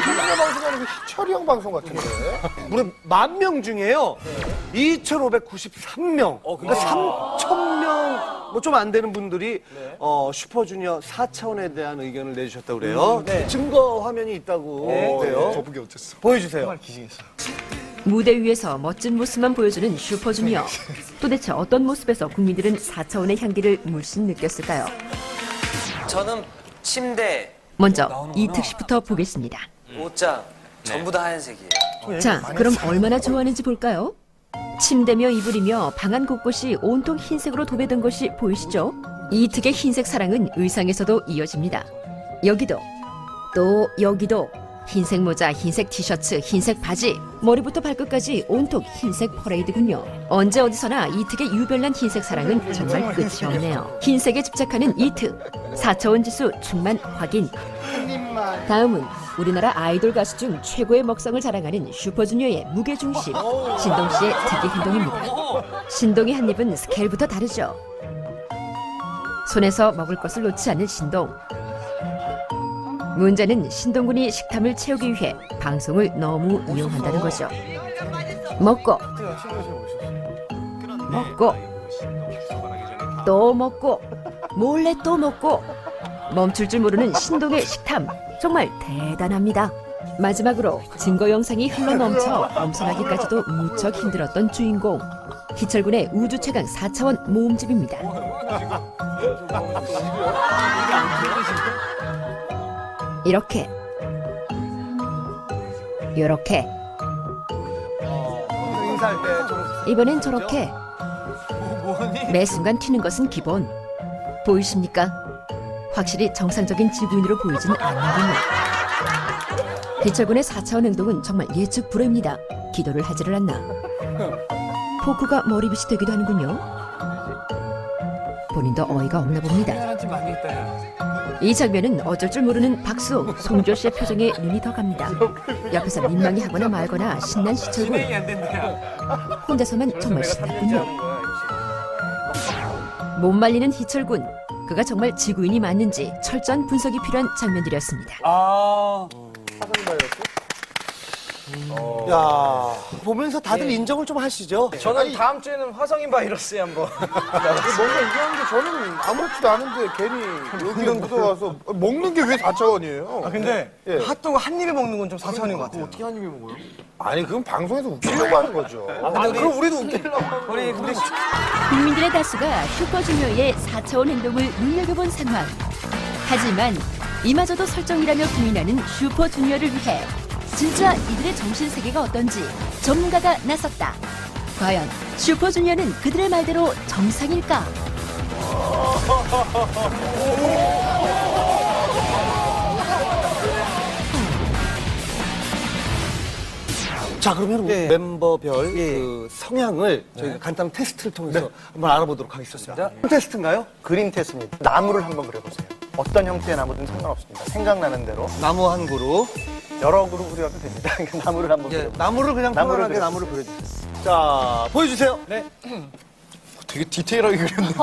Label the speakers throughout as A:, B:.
A: 동네 방송 아니고 희철이 형 방송 같은데.
B: 무려 10,000명 중에요. 2,593명. 그러니까 3,000명 뭐 좀 안 되는 분들이 슈퍼주니어 4차원에 대한 의견을 내주셨다고 그래요. 증거 화면이 있다고 그래요.
A: 거북이 어땠어?
B: 보여주세요.
C: 무대 위에서 멋진 모습만 보여주는 슈퍼주니어. 도대체 어떤 모습에서 국민들은 4차원의 향기를 물씬 느꼈을까요?
D: 저는 침대,
C: 먼저 이 특집부터 보겠습니다.
D: 옷장 전부 다 하얀색이에요.
C: 자, 그럼 얼마나 좋아하는지 볼까요? 침대며 이불이며 방안 곳곳이 온통 흰색으로 도배된 것이 보이시죠? 이특의 흰색 사랑은 의상에서도 이어집니다. 여기도, 또 여기도 흰색 모자, 흰색 티셔츠, 흰색 바지, 머리부터 발끝까지 온통 흰색 퍼레이드군요. 언제 어디서나 이특의 유별난 흰색 사랑은 정말 끝이 없네요. 흰색에 집착하는 이특, 4차원 지수 충만 확인. 다음은 우리나라 아이돌 가수 중 최고의 먹성을 자랑하는 슈퍼주니어의 무게중심, 신동씨의 특이 행동입니다. 신동의 한 입은 스케일부터 다르죠. 손에서 먹을 것을 놓지 않는 신동. 문제는 신동군이 식탐을 채우기 위해 방송을 너무 이용한다는 거죠. 먹고 먹고 또 먹고 몰래 또 먹고 멈출 줄 모르는 신동의 식탐 정말 대단합니다. 마지막으로 증거 영상이 흘러넘쳐 엄선하기까지도 무척 힘들었던 주인공 희철군의 우주 최강 4차원 모음집입니다. 이렇게 요렇게
B: 인사할 때
C: 이번엔 저렇게 매 순간 튀는 것은 기본. 보이십니까? 확실히 정상적인 지구인으로 보이진 않는군요. 희철군의 4차원 행동은 정말 예측 불허입니다. 기도를 하지를 않나. 포크가 머리빗이 되기도 하는군요. 본인도 어이가 없나 봅니다. 이 장면은 어쩔 줄 모르는 박수홍, 송조 씨의 표정에 눈이 더 갑니다. 옆에서 민망해하거나 말거나 신난 시철군. 혼자서만 정말 신났군요. 못 말리는 희철군. 그가 정말 지구인이 맞는지 철저한 분석이 필요한 장면들이었습니다.
B: 야 보면서 다들 인정을 좀 하시죠.
E: 저는 다음 주에는 화성인 바이러스에 한번.
A: 뭔가 이상한 게 저는 아무렇지도 않은데 괜히 여기는 묻어와서 먹는 게 왜 4차원이에요?
E: 근데
A: 예.
E: 핫도그 한 입에 먹는 건 좀 4차원인 것 같아요.
A: 어떻게 한 입에 먹어요? 아니 그건 방송에서 웃기려고 하는 거죠.
B: 그럼 우리도 웃기려고.
E: 우리
C: 국민들의 다수가 슈퍼주니어의 4차원 행동을 눈여겨본 상황. 하지만 이마저도 설정이라며 부인하는 슈퍼주니어를 위해 진짜 이들의 정신세계가 어떤지 전문가가 나섰다. 과연 슈퍼주니어는 그들의 말대로 정상일까?
B: 자 그러면 멤버별 그 성향을 저희가 간단한 테스트를 통해서 한번 알아보도록 하겠습니다. 테스트인가요?
F: 그림 테스트입니다. 나무를 한번 그려보세요. 어떤 형태의 나무든 상관없습니다. 생각나는 대로
B: 나무 한 그룹.
F: 여러 그룹 그려도 됩니다. 나무를 한번 그려보세요.
B: 나무를 그냥 편안하게 나무를 그려주세요. 자 보여주세요. 네.
A: 되게 디테일하게 그렸는데.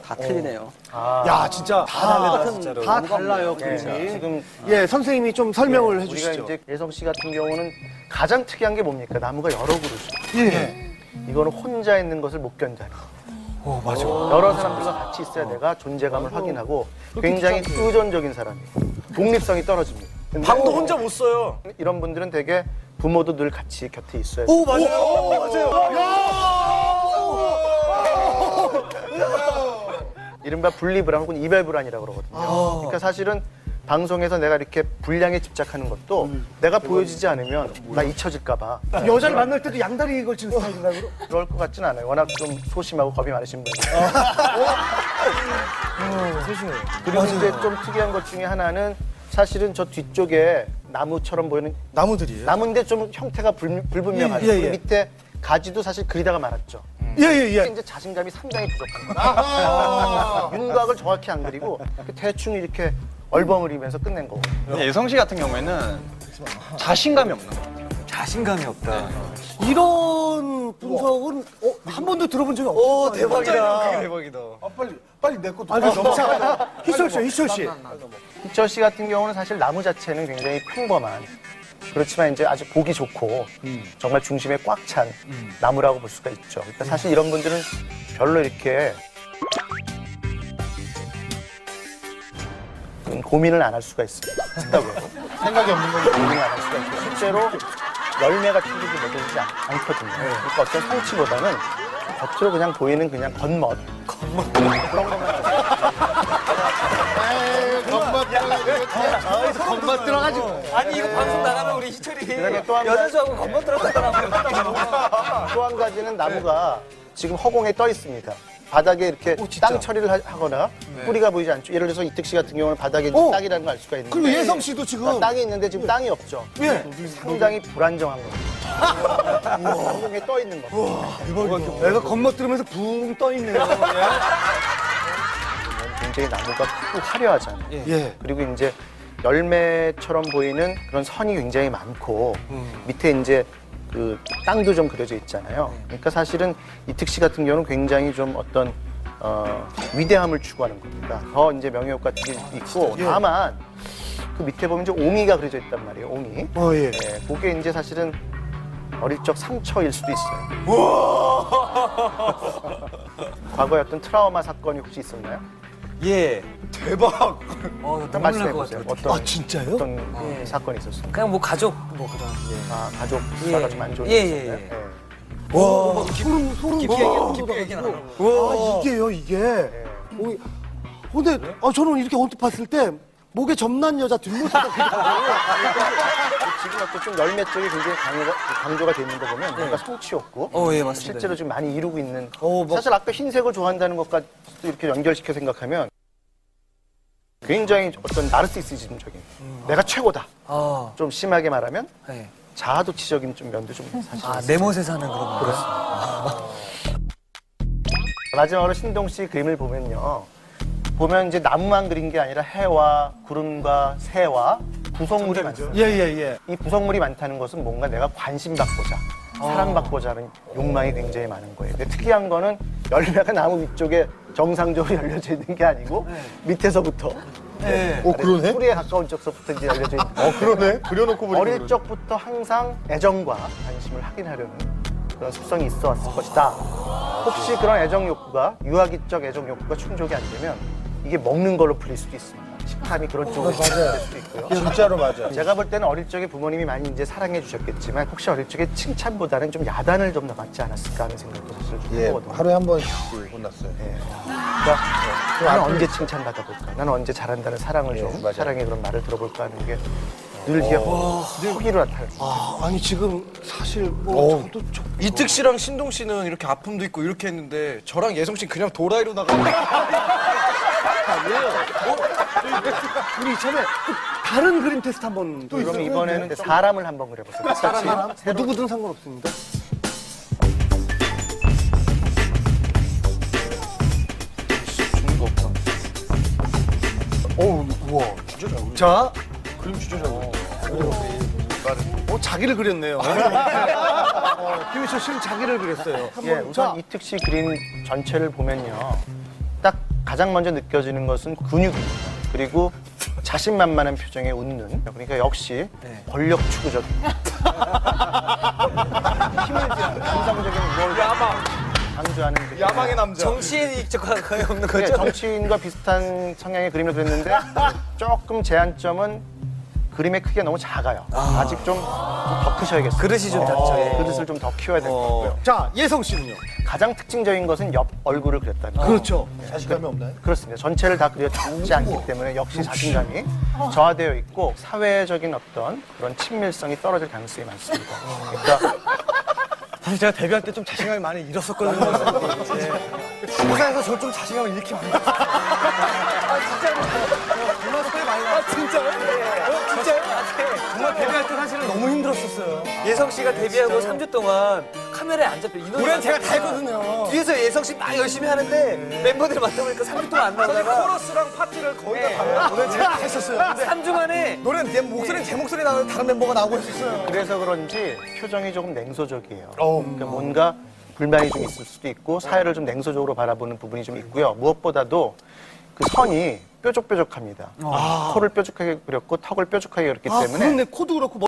D: 다 틀리네요.
B: 야 진짜
F: 다릅니다, 진짜로.
B: 다 달라요
F: 네,
B: 그림이.
F: 지금
B: 선생님이 좀 설명을
F: 우리가
B: 해주시죠.
F: 이제 예성 씨 같은 경우는 가장 특이한 게 뭡니까? 나무가 여러 그루죠. 이거는 혼자 있는 것을 못 견뎌요.
B: 맞아.
F: 여러 사람들과 같이 있어야 내가 존재감을 확인하고 굉장히 의존적인 사람이에요. 독립성이 떨어집니다. 근데
E: 방도 혼자 못 써요.
F: 이런 분들은 되게 부모도 늘 같이 곁에 있어야 돼요.
B: 오 맞아요. 맞아요.
F: 이른바 분리불안 혹은 이별불안이라고 그러거든요. 그러니까 사실은 방송에서 내가 이렇게 분량에 집착하는 것도 내가 보여지지 않으면 나 잊혀질까 봐
B: 여자를 만날 때도 양다리 걸치는 스타일인가요? 그럼?
F: 그럴 것 같진 않아요. 워낙 좀 소심하고 겁이 많으신 분들. 그리고 이제 좀 특이한 것 중에 하나는 사실은 저 뒤쪽에 나무처럼 보이는
E: 나무들이에요.
F: 나무인데 좀 형태가 불분명하죠. 그리고 밑에 가지도 사실 그리다가 말았죠. 이제 자신감이 상당히 부족합니다. 윤곽을 정확히 안 그리고 대충 이렇게 얼버무리면서 끝낸 거고.
G: 예성 씨 같은 경우에는 자신감이 없는 것 같아요.
E: 자신감이 없다.
B: 이런 분석은 한 번도 들어본 적이 없어요.
E: 오, 대박이다. 대박이다.
A: 빨리 내 것도.
B: 아니, 희철 씨, 희철 씨.
F: 희철 씨 같은 경우는 사실 나무 자체는 굉장히 평범한, 그렇지만 이제 아주 보기 좋고 정말 중심에 꽉 찬 나무라고 볼 수가 있죠. 그러니까 사실 이런 분들은 별로 이렇게 고민을 안 할 수가 있어요.
A: 생각이 없는 건데.
F: 고민을 안 할 수가 있고 실제로 열매가 튕기지 맺어지지 않거든요. 그러니까 어떤 성취보다는 겉으로 그냥 보이는 그냥 겉멋. 그런 것만
B: 겉맛 들어가지고.
E: 아니, 이거 방송 나가면 우리 희철이
F: 그다음에 또 한
E: 여자주하고 겁먹 들어갔더라고요.
F: 또 한 가지는 나무가 지금 허공에 떠 있습니다. 바닥에 이렇게 땅 처리를 하거나 뿌리가 보이지 않죠. 예를 들어서 이특 씨 같은 경우는 바닥에 땅이라는 걸 알 수가 있는데.
B: 그리고 예성 씨도 지금.
F: 땅이 있는데 지금 땅이 없죠. 상당히 불안정한 겁니다. 허공에 떠 있는 거.
B: 내가 겉멋 들으면서 붕 떠 있네요.
F: 굉장히 나무가 크고 화려하잖아요.
B: 예.
F: 그리고 이제 열매처럼 보이는 그런 선이 굉장히 많고 밑에 이제 그 땅도 좀 그려져 있잖아요. 그러니까 사실은 이특 씨 같은 경우는 굉장히 좀 어떤 위대함을 추구하는 겁니다. 더 이제 명예 효과들이 있고 다만 그 밑에 보면 이제 옹이가 그려져 있단 말이에요. 옹이.
B: 예.
F: 네, 그게 이제 사실은 어릴 적 상처일 수도 있어요. 과거에 어떤 트라우마 사건이 혹시 있었나요?
E: 예.
A: 대박.
E: 눈물
F: 말씀해
E: 날 것
F: 보세요.
E: 같아요.
F: 어떤
B: 진짜요?
F: 어떤 사건이 있었어요?
D: 그냥 뭐 가족 뭐 그런.
F: 아, 가족 수사가 좀 안 좋은
D: 예,
F: 일이
D: 예,
F: 있었나요?
D: 예.
F: 네.
B: 와, 소름
E: 깊이 얘기는 안 하고.
B: 아, 이게요, 이게. 근데 저는 이렇게 언뜻 봤을 때 목에 점난 여자 뒷모습 같아요.
F: 지금 어떤 좀 열매 쪽이 굉장히 강조가 돼 있는 거 보면 뭔가 성취욕구
D: 예, 맞습니다.
F: 실제로 좀 많이 이루고 있는
B: 뭐.
F: 사실 아까 흰색을 좋아한다는 것까지 이렇게 연결시켜 생각하면 굉장히 어떤 나르시시즘적인 내가 최고다 좀 심하게 말하면
D: 네.
F: 자아도취적인 좀 면도 좀 사실 있어요.
D: 내 멋에 사는 그런 거.
F: 마지막으로 신동 씨 그림을 보면요. 보면 이제 나무만 그린 게 아니라 해와 구름과 새와 구성물이 많습니다.
B: 예.
F: 이 구성물이 많다는 것은 뭔가 내가 관심받고자, 사랑받고자 하는 욕망이 굉장히 많은 거예요. 근데 특이한 거는 열매가 나무 위쪽에 정상적으로 열려져 있는 게 아니고 밑에서부터
A: 그러네?
F: 뿌리에 가까운 쪽서부터 이제 열려져 있는
A: 그러네. 그려놓고 보니까.
F: 어릴 적부터 항상 애정과 관심을 확인하려는 그런 습성이 있어 왔을 것이다. 혹시 그런 애정 욕구가 유아기적 애정 욕구가 충족이 안 되면 이게 먹는 걸로 풀릴 수도 있습니다. 식탐이 그런 쪽으로 될 수도 있고요.
A: 진짜로 맞아.
F: 제가 볼 때는 어릴 적에 부모님이 많이 이제 사랑해 주셨겠지만 혹시 어릴 적에 칭찬보다는 좀 야단을 좀 더 받지 않았을까 하는 생각도 사실 좀
A: 예,
F: 해보거든요.
A: 하루에 한 번씩 혼났어요.
F: 그러니까 나는 언제 칭찬 받아볼까? 나는 언제 잘한다는 사랑을 좀
A: 맞아요.
F: 사랑의 그런 말을 들어볼까 하는 게 늘 이게 허기로 나타났어요.
B: 아니, 지금 사실 뭐, 저도
E: 이특 씨랑 신동 씨는 이렇게 아픔도 있고 이렇게 했는데 저랑 예성 씨는 그냥 도라이로 나가.
B: 우리 이참에 또 다른 그림 테스트 한번 또
F: 그럼 이번에는 사람을 한번 그려보세요.
B: 사람? 누구든 상관없습니다. 우와. 진짜 잘 그려. 자,
A: 그림 진짜 잘 그려.
B: 자기를 그렸네요. 김희철 씨는 자기를 그렸어요.
F: 예, 우선 이특 씨 그림 전체를 보면요. 딱 가장 먼저 느껴지는 것은 근육입니다. 그리고 자신만만한 표정에 웃는. 그러니까 역시 권력 추구적. 힘을 지하는 감성적인 뭘 강조하는 그
E: 야망의 남자.
D: 정치인이 거의 없는
F: 네,
D: 거죠?
F: 정치인과 비슷한 성향의 그림을 그렸는데 조금 제한점은 그림의 크기가 너무 작아요. 아직 좀 더 크셔야겠어요.
D: 그릇이 좀 작죠. 예.
F: 그릇을 좀 더 키워야 될 것 같고요.
B: 자, 예성 씨는요?
F: 가장 특징적인 것은 옆 얼굴을 그렸다는 거예요.
B: 그렇죠.
A: 자신감이 없나요?
F: 그렇습니다. 전체를 다 그려지지 않기 때문에 역시 자신감이 저하되어 있고 사회적인 어떤 그런 친밀성이 떨어질 가능성이 많습니다. 그러니까
E: 사실 제가 데뷔할 때 좀 자신감이 많이 잃었었거든요. 회사에서 저 좀 자신감을 잃게 만들었어요. 정말 스토리 많이 나왔어요. 진짜요? 진짜요? 정말 데뷔할 때 사실은 너무 힘들었었어요.
D: 예성 씨가 데뷔하고 3주 동안 카메라에 안 잡혀. 이
E: 노래는 제가 다 했거든요.
D: 뒤에서 예성 씨 막 열심히 하는데 멤버들이 맡다 보니까 3주 동안 안 나오다가
E: 코러스랑 파트를 거의 다 달라요. 노래는 제가 다 했었어요. 3주 만에 노래는 제 목소리 나오는 다른 멤버가 나오고 했었어요.
F: 그래서 그런지 표정이 조금 냉소적이에요. 그러니까 뭔가 불만이 좀 있을 수도 있고 사회를 좀 냉소적으로 바라보는 부분이 좀 있고요. 무엇보다도 그 선이 뾰족뾰족합니다. 코를 뾰족하게 그렸고 턱을 뾰족하게 그렸기 때문에
B: 그런데 코도 그렇고